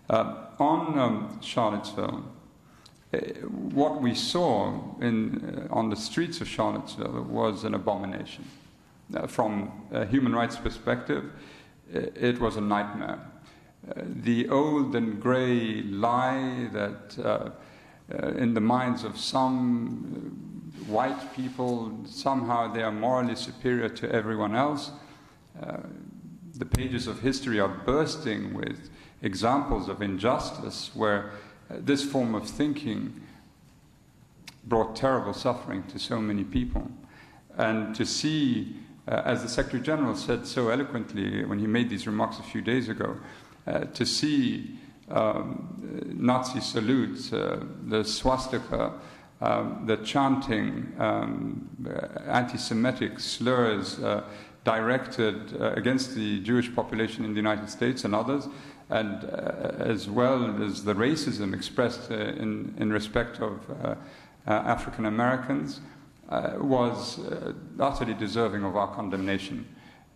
On Charlottesville, what we saw on the streets of Charlottesville was an abomination. From a human rights perspective, it was a nightmare. The old and grey lie that in the minds of some white people, somehow they are morally superior to everyone else. The pages of history are bursting with examples of injustice where this form of thinking brought terrible suffering to so many people. And to see, as the Secretary General said so eloquently when he made these remarks a few days ago, to see Nazi salutes, the swastika, the chanting, anti-Semitic slurs directed against the Jewish population in the United States and others, and as well as the racism expressed in respect of African Americans, was utterly deserving of our condemnation,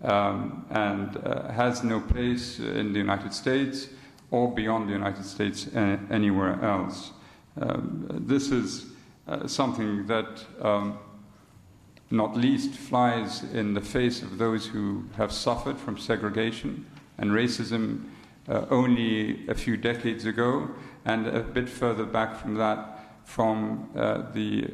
and has no place in the United States or beyond the United States anywhere else. This is something that not least flies in the face of those who have suffered from segregation and racism only a few decades ago, and a bit further back from that, from the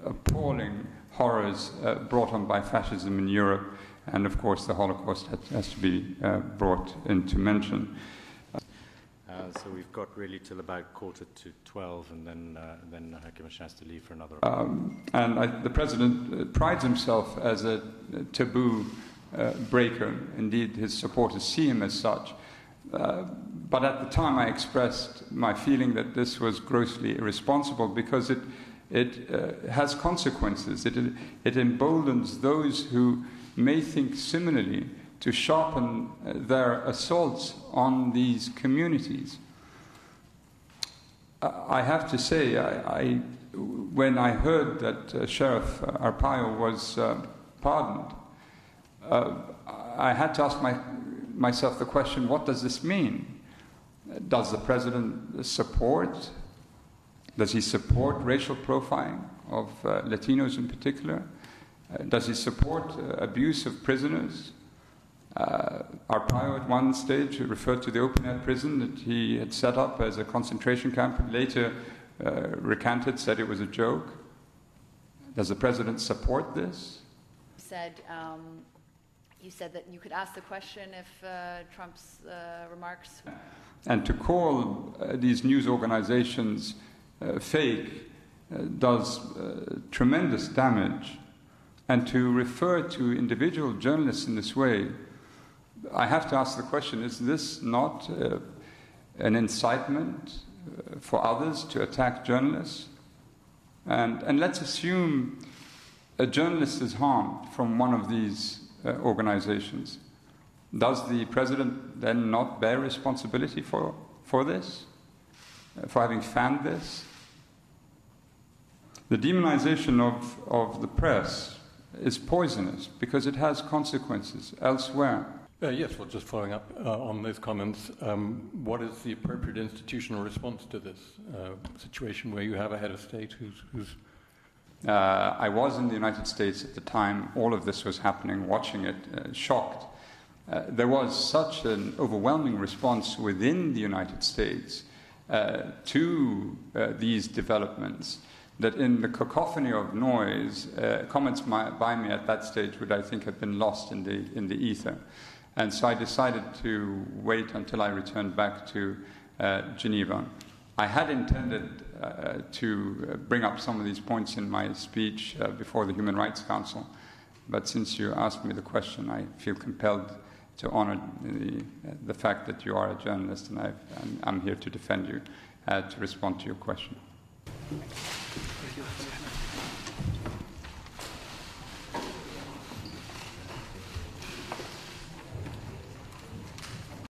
appalling horrors brought on by fascism in Europe, and of course the Holocaust has to be brought into mention. So we've got really till about 11:45, and then Hakim has to leave for another. The President prides himself as a taboo breaker. Indeed, his supporters see him as such. But at the time, I expressed my feeling that this was grossly irresponsible because it has consequences. It emboldens those who may think similarly to sharpen their assaults on these communities. I have to say, when I heard that Sheriff Arpaio was pardoned, I had to ask myself the question, what does this mean? Does the President support, does he support racial profiling of Latinos in particular? Does he support abuse of prisoners? Arpaio at one stage referred to the open-air prison that he had set up as a concentration camp, and later recanted, said it was a joke. Does the President support this? You said that you could ask the question if Trump's remarks... And to call these news organizations fake does tremendous damage. And to refer to individual journalists in this way, I have to ask the question, is this not an incitement for others to attack journalists? And let's assume a journalist is harmed from one of these organizations. Does the President then not bear responsibility for this, for having fanned this? The demonization of the press is poisonous because it has consequences elsewhere. Yes, well, just following up on those comments, what is the appropriate institutional response to this situation where you have a head of state who's... I was in the United States at the time all of this was happening, watching it, shocked. There was such an overwhelming response within the United States to these developments that in the cacophony of noise, comments by me at that stage would, I think, have been lost in the ether. And so I decided to wait until I returned back to Geneva. I had intended to bring up some of these points in my speech before the Human Rights Council, but since you asked me the question, I feel compelled to honor the fact that you are a journalist, and I'm here to defend you, to respond to your question. Thank you.